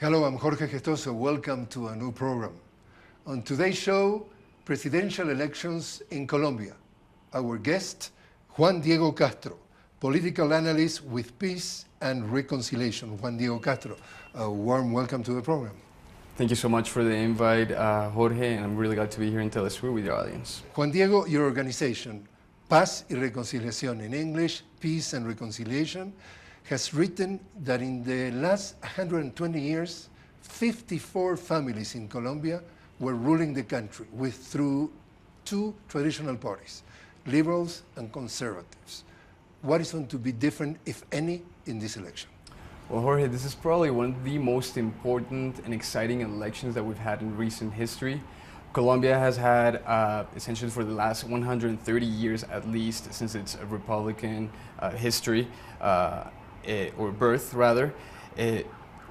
Hello, I'm Jorge Gestoso. Welcome to a new program. On today's show, presidential elections in Colombia. Our guest, Juan Diego Castro, political analyst with Peace and Reconciliation. Juan Diego Castro, a warm welcome to the program. Thank you so much for the invite, Jorge, and I'm really glad to be here in Telesur with your audience. Juan Diego, your organization, Paz y Reconciliación in English, Peace and Reconciliation, has written that in the last 120 years, 54 families in Colombia were ruling the country through two traditional parties, liberals and conservatives. What is going to be different, if any, in this election? Well, Jorge, this is probably one of the most important and exciting elections that we've had in recent history. Colombia has had, essentially for the last 130 years at least, since its Republican history, or birth rather,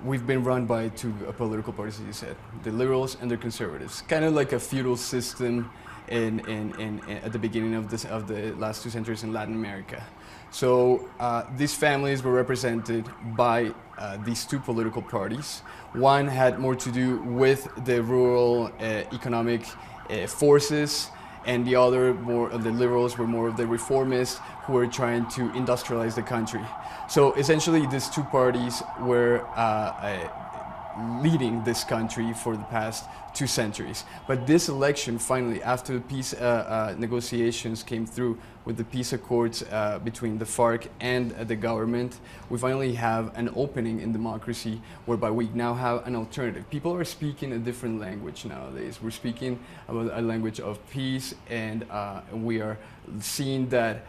we've been run by two political parties, as you said, the liberals and the conservatives. Kind of like a feudal system at the beginning of the last 2 centuries in Latin America. So these families were represented by these two political parties. One had more to do with the rural economic forces, and the other, more of the liberals, were more of the reformists who were trying to industrialize the country. So essentially these two parties were leading this country for the past 2 centuries. But this election, finally, after the peace negotiations came through with the peace accords between the FARC and the government, we finally have an opening in democracy whereby we now have an alternative. People are speaking a different language nowadays. We're speaking about a language of peace, and we are seeing that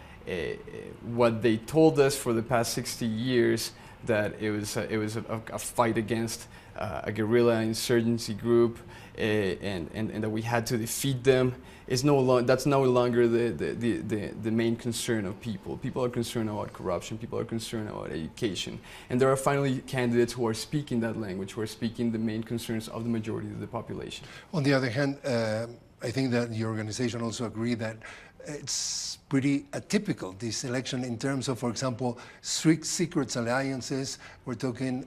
what they told us for the past 60 years, that it was a fight against a guerrilla insurgency group, and that we had to defeat them, that's no longer the main concern of people. People are concerned about corruption, people are concerned about education, and there are finally candidates who are speaking that language, who are speaking the main concerns of the majority of the population. On the other hand, I think that your organization also agree that it's pretty atypical, this election, in terms of, for example, strict secret alliances. We're talking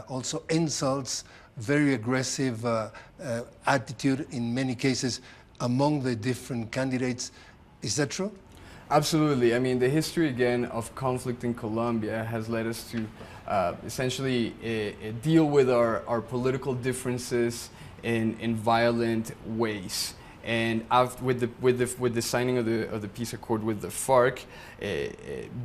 also insults, very aggressive attitude in many cases among the different candidates. Is that true? Absolutely. I mean, the history, again, of conflict in Colombia has led us to essentially deal with our political differences in violent ways. And with the signing of the peace accord with the FARC,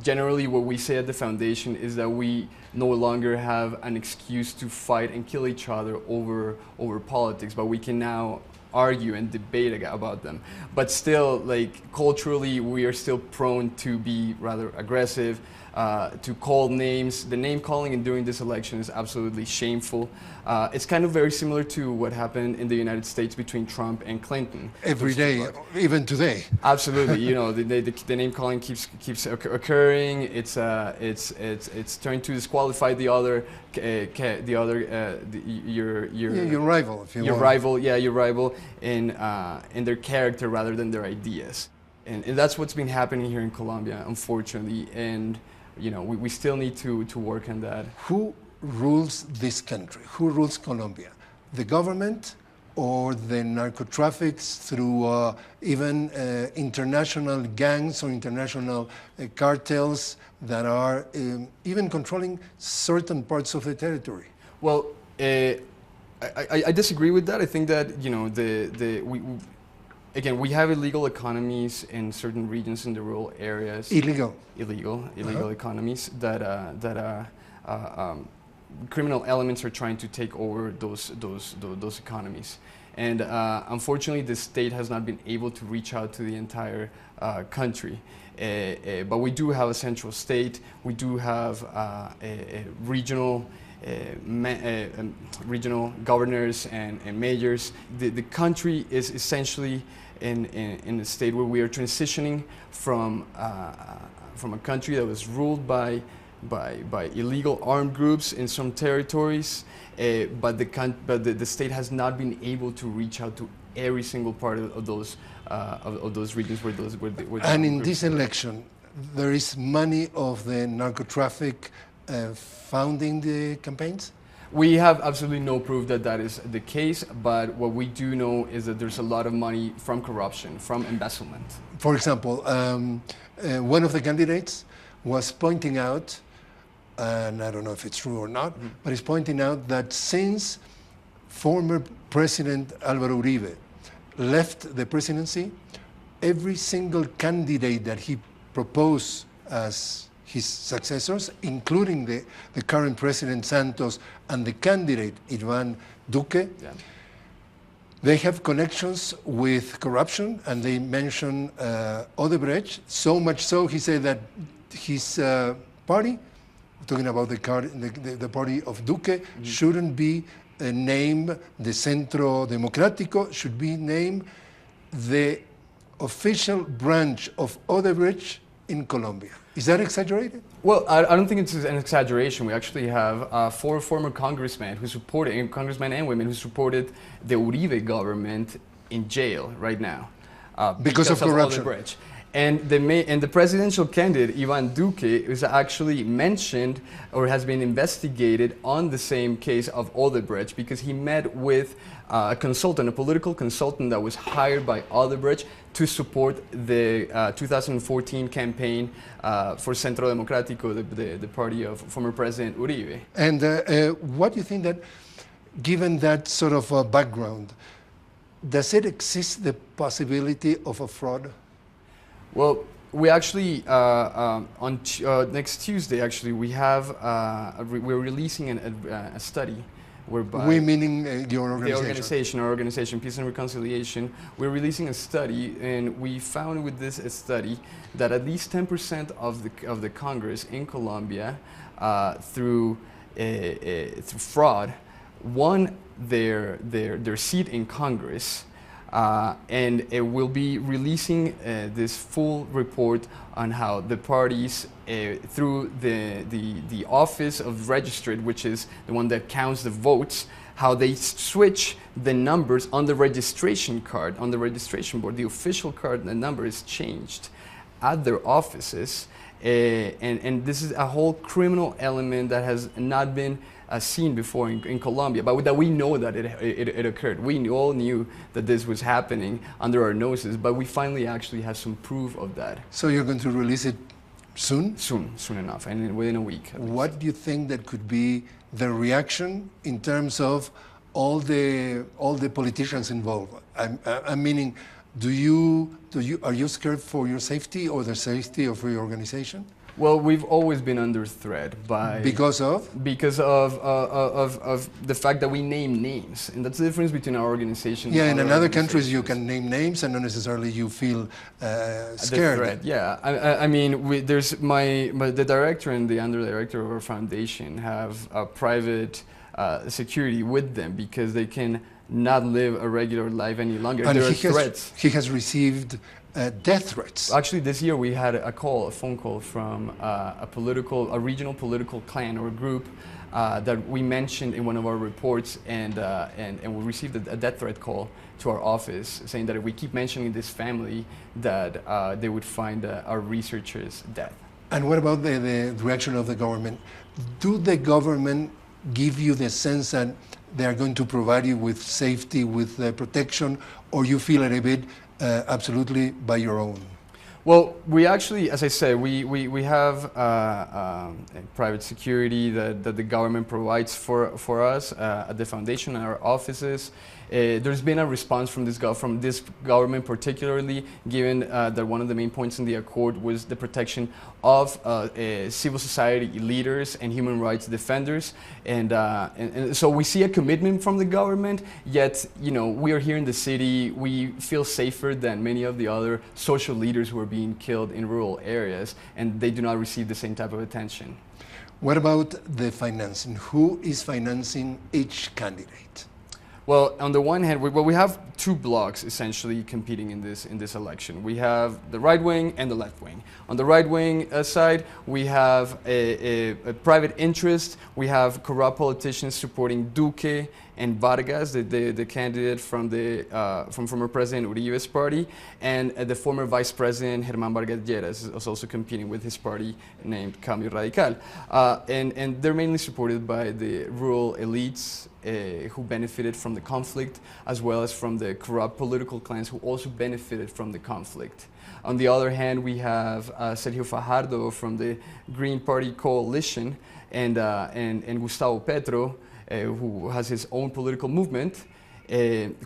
generally what we say at the foundation is that we no longer have an excuse to fight and kill each other over politics, but we can now argue and debate about them. But still, like, culturally, we are still prone to be rather aggressive, to call names. The name calling and during this election is absolutely shameful. It's kind of very similar to what happened in the United States between Trump and Clinton. Every day, even today. Absolutely, you know, the name calling keeps occurring. It's trying to disqualify your rival, if you your want. rival, yeah, your rival in their character rather than their ideas, and that's what's been happening here in Colombia, unfortunately. And you know, we still need to work on that. Who rules this country? Who rules Colombia? The government or the narcotraffics through even international gangs or international cartels that are even controlling certain parts of the territory? Well, I disagree with that. I think that, you know, again, we have illegal economies in certain regions in the rural areas. Illegal economies that criminal elements are trying to take over those economies. And unfortunately, the state has not been able to reach out to the entire country. But we do have a central state. We do have regional governors and mayors. The country is essentially in a state where we are transitioning from a country that was ruled by illegal armed groups in some territories, but the state has not been able to reach out to every single part of those regions where those. And in this election, there is money of the narcotraffic funding the campaigns? We have absolutely no proof that that is the case, but what we do know is that there's a lot of money from corruption, from embezzlement. For example, one of the candidates was pointing out, and I don't know if it's true or not, but he's pointing out that since former President Álvaro Uribe left the presidency, every single candidate that he proposed as his successors, including the current President Santos and the candidate Iván Duque, they have connections with corruption, and they mention Odebrecht, so much so he said that his party, talking about the party of Duque, shouldn't be named the Centro Democrático, should be named the official branch of Odebrecht in Colombia. Is that exaggerated? Well, I don't think it's an exaggeration. We actually have 4 former congressmen who supported, congressmen and women who supported the Uribe government in jail right now. Because of corruption. Odebrecht. And the presidential candidate, Iván Duque, is actually mentioned or has been investigated on the same case of Odebrecht because he met with a consultant, a political consultant that was hired by Odebrecht to support the 2014 campaign for Centro Democrático, the party of former President Uribe. And what do you think that, given that sort of background, does it exist the possibility of a fraud? Well, we actually next Tuesday actually we have we're releasing a study whereby we meaning your organization. Our organization, Peace and Reconciliation. We're releasing a study, and we found with this study that at least 10% of the Congress in Colombia, through fraud, won their seat in Congress. And it will be releasing this full report on how the parties, through the Office of Registrant, which is the one that counts the votes, how they switch the numbers on the registration card, on the registration board. The official card, the number is changed at their offices. And this is a whole criminal element that has not been seen before in Colombia, but that we know that it occurred. We all knew that this was happening under our noses, but we finally actually have some proof of that. So you're going to release it soon? Soon enough, and within a week. What do you think that could be the reaction in terms of all the politicians involved? I'm meaning, are you scared for your safety or the safety of your organization? Well, we've always been under threat by because of the fact that we name names, and that's the difference between our organization. Yeah, and in other countries you can name names, and not necessarily you feel scared. The threat, yeah. I mean, there's the director and the underdirector of our foundation have a private security with them because they can not live a regular life any longer. And there are threats. He has received death threats. Actually, this year we had a phone call from a regional political clan or group that we mentioned in one of our reports, and we received a death threat call to our office saying that if we keep mentioning this family, that they would find our researchers' death. And what about the reaction of the government? Do the government give you the sense that they are going to provide you with safety, with protection, or you feel a bit absolutely by your own? Well, we actually, as I said, we have private security that the government provides for us at the foundation and our offices. There's been a response from this government, particularly given that one of the main points in the accord was the protection of civil society leaders and human rights defenders, and so we see a commitment from the government. Yet, we are here in the city. We feel safer than many of the other social leaders who are being killed in rural areas, and they do not receive the same type of attention. What about the financing? Who is financing each candidate? Well, on the one hand, we have two blocs essentially competing in this election. We have the right wing and the left wing. On the right wing side, we have a private interest. We have corrupt politicians supporting Duque and Vargas, the candidate from from former President Uribe's party, and the former Vice President Germán Vargas Lleras is also competing with his party named Cambio Radical. And they're mainly supported by the rural elites who benefited from the conflict, as well as from the corrupt political clans who also benefited from the conflict. On the other hand, we have Sergio Fajardo from the Green Party coalition, and Gustavo Petro, who has his own political movement,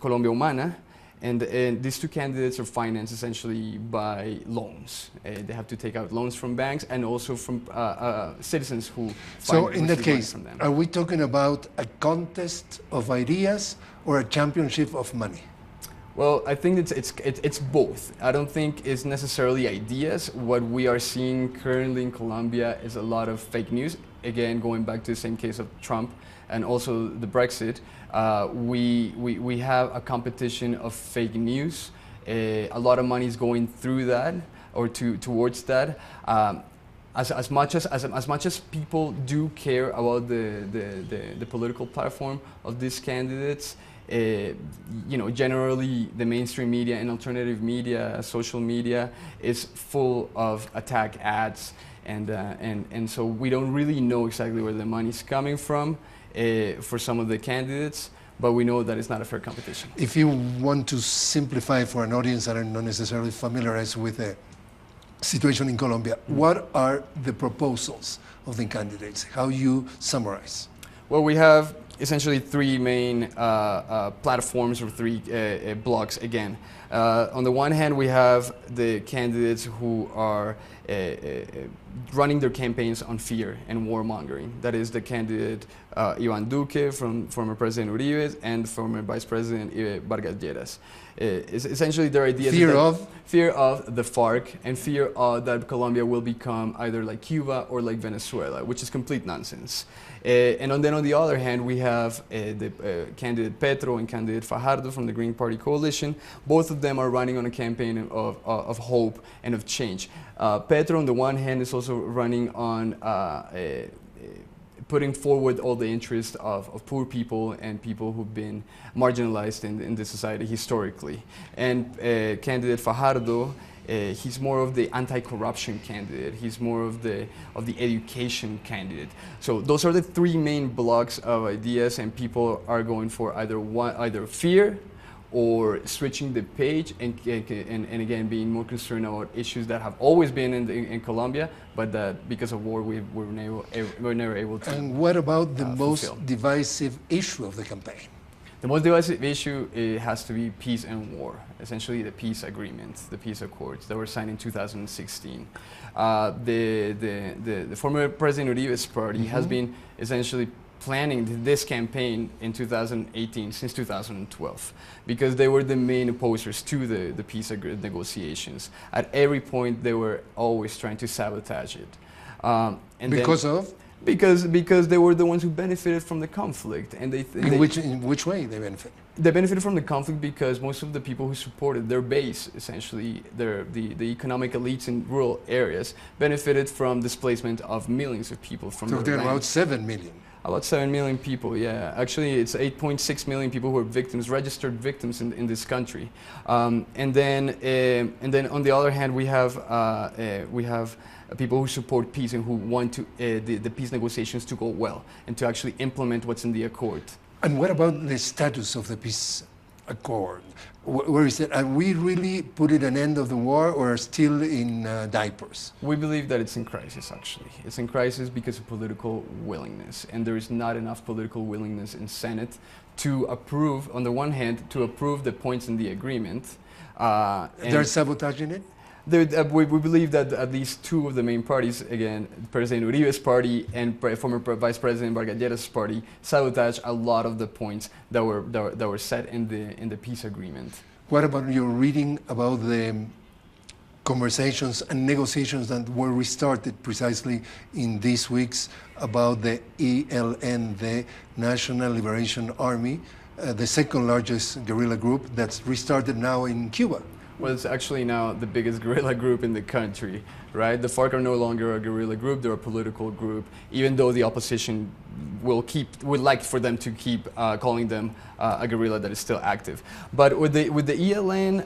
Colombia Humana, and these two candidates are financed essentially by loans. They have to take out loans from banks and also from citizens who So in that case, from them. are we talking about a contest of ideas or a championship of money? Well, I think it's both. I don't think it's necessarily ideas. What we are seeing currently in Colombia is a lot of fake news. Again, going back to the same case of Trump and also the Brexit, we have a competition of fake news. A lot of money is going through that or towards that. As much as people do care about the political platform of these candidates, generally the mainstream media and alternative media, social media, is full of attack ads, and so we don't really know exactly where the money's coming from for some of the candidates, but we know that it's not a fair competition. If you want to simplify for an audience that are not necessarily familiarized with the situation in Colombia, what are the proposals of the candidates? How you summarize? Well, we have essentially three main platforms or three blocks again. On the one hand, we have the candidates who are running their campaigns on fear and warmongering. That is the candidate Iván Duque from former President Uribe and former Vice President Vargas Lleras. Essentially, their ideas fear of the FARC and fear of that Colombia will become either like Cuba or like Venezuela, which is complete nonsense. And then on the other hand, we have the candidate Petro and candidate Fajardo from the Green Party coalition. Both of them are running on a campaign of hope and of change. Petro, on the one hand, is also running on putting forward all the interests of poor people and people who've been marginalized in the society historically. And candidate Fajardo, he's more of the anti-corruption candidate. He's more of the education candidate. So those are the three main blocks of ideas, and people are going for either fear or switching the page and again being more concerned about issues that have always been in Colombia, but that because of war we're never able to. And what about the most fulfill. divisive issue of the campaign? The most divisive issue has to be peace and war, essentially the peace agreements, the peace accords that were signed in 2016. The former President Uribe's party has been essentially planning this campaign in 2018, since 2012, because they were the main opposers to the peace negotiations. At every point, they were always trying to sabotage it. Because they were the ones who benefited from the conflict, and in which way they benefit? They benefited from the conflict because most of the people who supported their base, essentially the economic elites in rural areas, benefited from displacement of millions of people from their land. About 7 million. About 7 million people, yeah. Actually, it's 8.6 million people who are victims, registered victims in this country. And then on the other hand, we have people who support peace and who want the peace negotiations to go well and to actually implement what's in the accord. And what about the status of the peace accord? Where is it? Are we really put an end of the war, or are still in diapers? We believe that it's in crisis, actually. It's in crisis because of political willingness, and there is not enough political willingness in Senate to approve, on the one hand, to approve the points in the agreement. They're sabotaging it? We believe that at least two of the main parties, again, President Uribe's party and former Vice President Vargas Lleras' party, sabotage a lot of the points that were set in the peace agreement. What about your reading about the conversations and negotiations that were restarted precisely in these weeks about the ELN, the National Liberation Army, the second largest guerrilla group that's restarted now in Cuba? Well, it's actually now the biggest guerrilla group in the country, right? The FARC are no longer a guerrilla group; they're a political group. Even though the opposition would like for them to keep calling them a guerrilla that is still active. But with the ELN,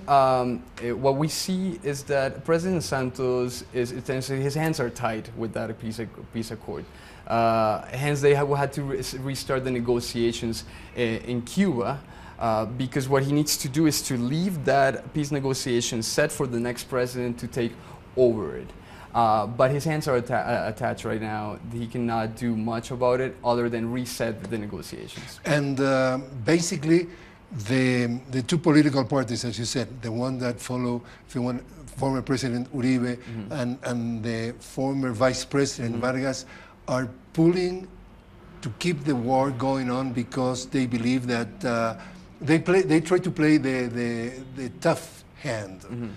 what we see is that President Santos is essentially his hands are tied with that peace accord. Hence, they had to restart the negotiations in Cuba. Because what he needs to do is to leave that peace negotiation set for the next president to take over it. But his hands are attached right now. He cannot do much about it other than reset the negotiations. And basically, the two political parties, as you said, the one that follow, if you want, former President Uribe and the former Vice President Vargas, are pulling to keep the war going on because they believe that they try to play the tough hand,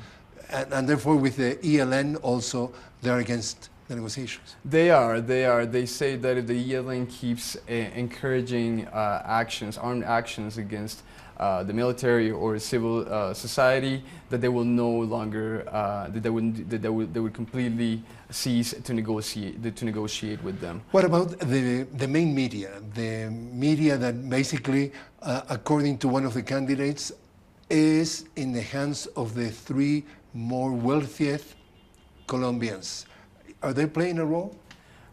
and therefore with the ELN also they're against the negotiations. They are. They say that if the ELN keeps encouraging armed actions against the military or civil society, that they will no longer they would completely cease to negotiate with them. What about the main media? The media that basically, according to one of the candidates, is in the hands of the three more wealthiest Colombians. Are they playing a role?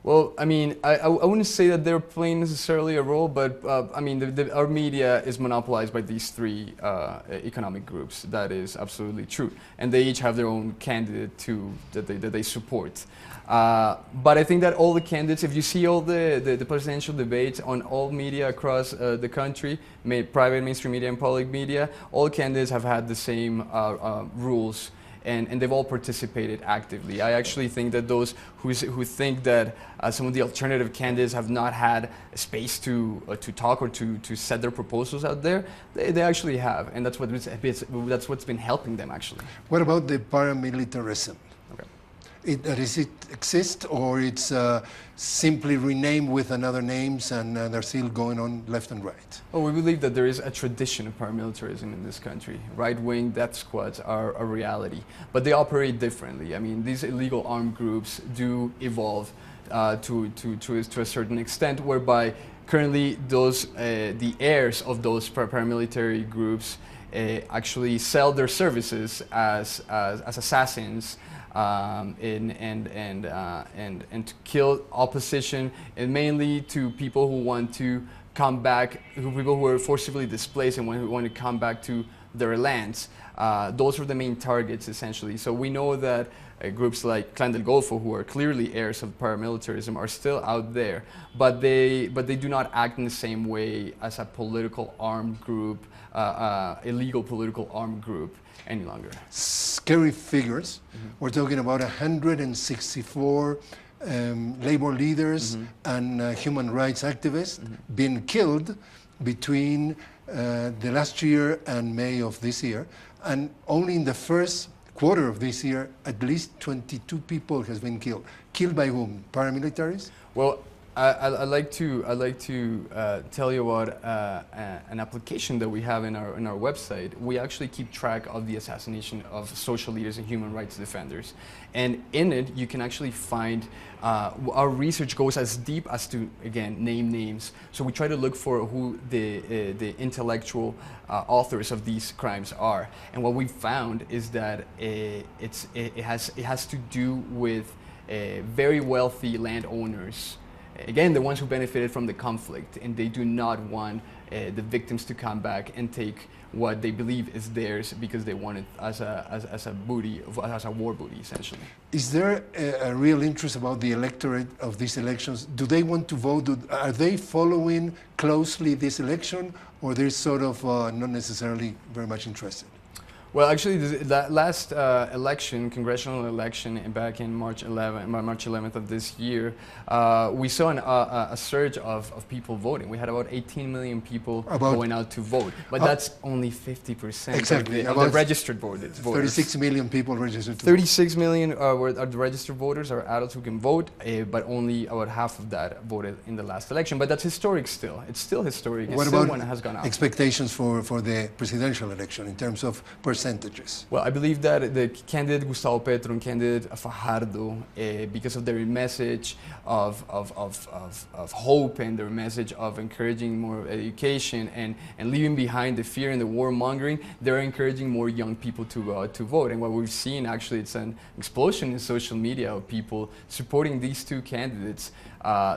Well, I mean, I wouldn't say that they're playing necessarily a role, but I mean, our media is monopolized by these three economic groups. That is absolutely true, and they each have their own candidate that they support. But I think that all the candidates, if you see all the presidential debates on all media across the country, private mainstream media and public media, all candidates have had the same rules. And they've all participated actively. I actually think that those who think that some of the alternative candidates have not had space to talk or to set their proposals out there, they actually have, and that's what's been helping them actually. What about the paramilitarism? Okay. Does it exist, or it's simply renamed with another names and they're still going on left and right? Well, we believe that there is a tradition of paramilitarism in this country. Right-wing death squads are a reality, but they operate differently. I mean, these illegal armed groups do evolve to a certain extent, whereby currently the heirs of those paramilitary groups actually sell their services as assassins. And to kill opposition, and mainly to people who want to come back, people who are forcibly displaced and who want to come back to their lands. Those are the main targets, essentially. So we know that groups like Clan del Golfo, who are clearly heirs of paramilitarism, are still out there, but they do not act in the same way as a political armed group, illegal political armed group any longer. Scary figures. We're talking about 164 labor leaders and human rights activists being killed between the last year and May of this year. And only in the first quarter of this year, at least 22 people has been killed. Killed by whom? Paramilitaries? Well, I'd like to tell you about an application that we have in our website. We actually keep track of the assassination of social leaders and human rights defenders, and in it you can actually find our research goes as deep as to, again, name names. So we try to look for who the intellectual authors of these crimes are, and what we found is that it has to do with very wealthy landowners. Again, the ones who benefited from the conflict, and they do not want the victims to come back and take what they believe is theirs because they want it as a booty, as a war booty, essentially. Is there a real interest about the electorate of these elections? Do they want to vote? Are they following closely this election, or they're sort of not necessarily very much interested? Well, actually, that last election, congressional election, back in March 11th of this year, we saw a surge of people voting. We had about 18 million people going out to vote, but that's only 50% exactly, of the registered voters. 36 million people registered. 36 million are the registered voters, are adults who can vote, but only about half of that voted in the last election. But that's historic still. It's still historic. What about expectations for the presidential election in terms of percentage? percentages? Well, I believe that the candidate Gustavo Petro and candidate Fajardo, because of their message of hope and their message of encouraging more education and leaving behind the fear and the warmongering, they're encouraging more young people to vote. And what we've seen, actually, it's an explosion in social media of people supporting these two candidates.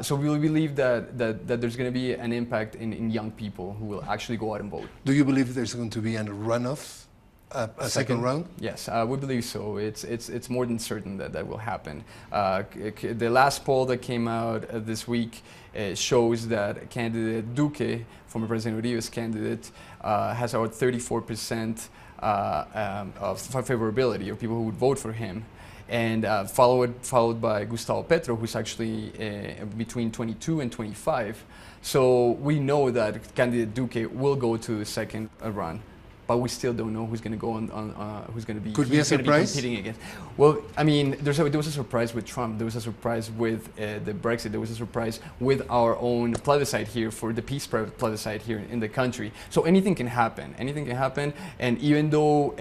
So we believe that there's going to be an impact in young people who will actually go out and vote. Do you believe there's going to be a runoff, a second round? Yes, we believe so. It's more than certain that will happen. The last poll that came out this week shows that candidate Duque, former President Uribe's candidate, has about 34% of favorability of people who would vote for him. And followed by Gustavo Petro, who's actually between 22 and 25. So we know that candidate Duque will go to the second run, but we still don't know who's going to go who's going to be. Could be a surprise. Competing against. Well, I mean, there was a surprise with Trump. There was a surprise with the Brexit. There was a surprise with our own plebiscite here for the peace plebiscite here in the country. So anything can happen. Anything can happen. And even though,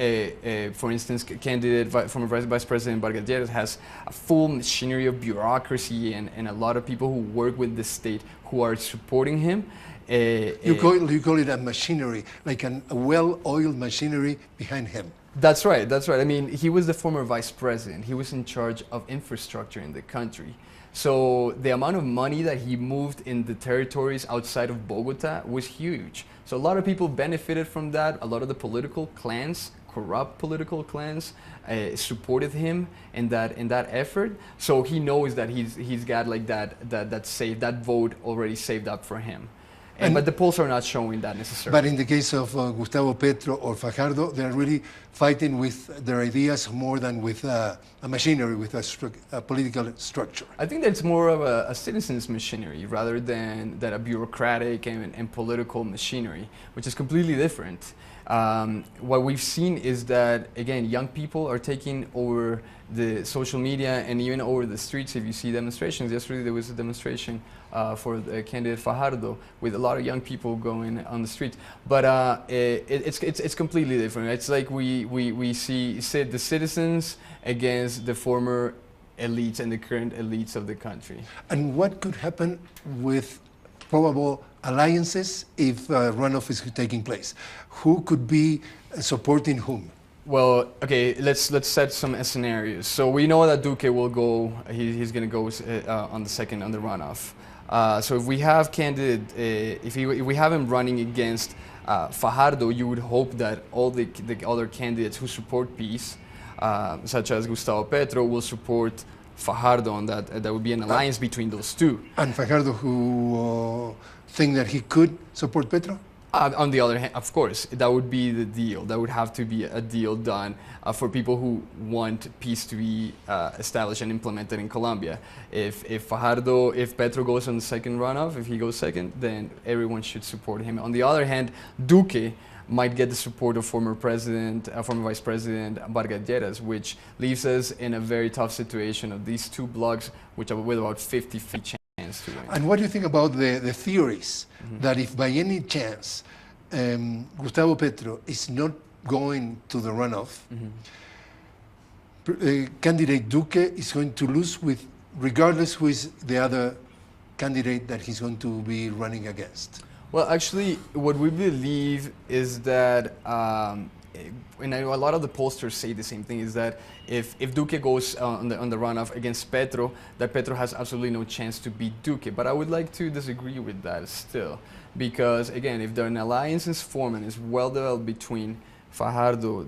for instance, former Vice President Vargas Lleras has a full machinery of bureaucracy and a lot of people who work with the state who are supporting him. You call it a machinery, like a well-oiled machinery behind him. That's right, that's right. I mean, he was the former vice president. He was in charge of infrastructure in the country. So the amount of money that he moved in the territories outside of Bogota was huge. So a lot of people benefited from that. A lot of the political clans, corrupt political clans, supported him in that effort. So he knows that he's got like that vote already saved up for him. But the polls are not showing that necessarily. But in the case of Gustavo Petro or Fajardo, they're really fighting with their ideas more than with a machinery, with a political structure. I think that it's more of a citizens' machinery rather than a bureaucratic and political machinery, which is completely different. What we've seen is that, again, young people are taking over the social media and even over the streets. If you see demonstrations, yesterday there was a demonstration for the candidate Fajardo with a lot of young people going on the streets. But it's completely different. It's like we see the citizens against the former elites and the current elites of the country. And what could happen with probable alliances if runoff is taking place? Who could be supporting whom? Well, okay, let's set some scenarios. So we know that Duque will go. He's going to go on the runoff. So if we have if we have him running against Fajardo, you would hope that all the other candidates who support peace, such as Gustavo Petro, will support Fajardo on that. That would be an alliance between those two. And Fajardo, who think that he could support Petro? On the other hand, of course, that would be the deal. That would have to be a deal done for people who want peace to be established and implemented in Colombia. If Petro goes on the second runoff, if he goes second, then everyone should support him. On the other hand, Duque might get the support of former Vice President Vargas Lleras, which leaves us in a very tough situation of these two blocs, which are with about 50-50 chance. And what do you think about the theories that if by any chance Gustavo Petro is not going to the runoff, candidate Duque is going to lose regardless who is the other candidate that he's going to be running against? Well, actually, what we believe is that, and I know a lot of the pollsters say the same thing, is that if Duque goes on the runoff against Petro, that Petro has absolutely no chance to beat Duque. But I would like to disagree with that still, because again, if an alliance is formed and is well developed between Fajardo,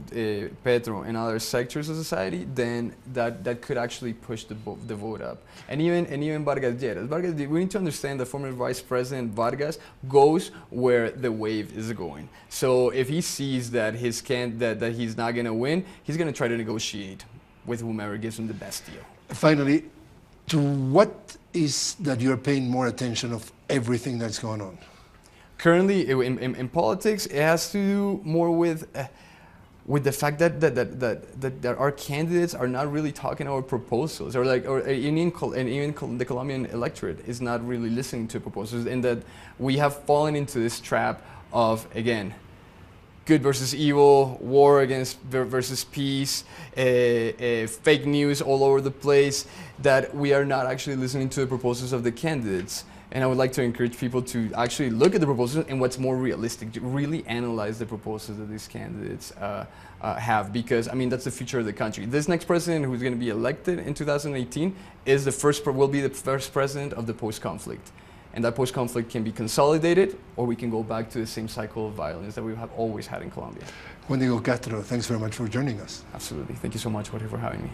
Petro, and other sectors of society, then that could actually push the vote up. And even Vargas Lleras. We need to understand that former Vice President Vargas goes where the wave is going. So if he sees that that he's not going to win, he's going to try to negotiate with whomever gives him the best deal. Finally, to what is that you're paying more attention of everything that's going on? Currently, in politics, it has to do more with the fact that our candidates are not really talking about proposals, or even the Colombian electorate is not really listening to proposals, and that we have fallen into this trap of, again, good versus evil, war versus peace, fake news all over the place, that we are not actually listening to the proposals of the candidates. And I would like to encourage people to actually look at the proposals and what's more realistic, to really analyze the proposals that these candidates have, because I mean that's the future of the country. This next president who's going to be elected in 2018 is will be the first president of the post-conflict. And that post-conflict can be consolidated, or we can go back to the same cycle of violence that we have always had in Colombia. Juan Diego Castro, thanks very much for joining us. Absolutely. Thank you so much, Jorge, for having me.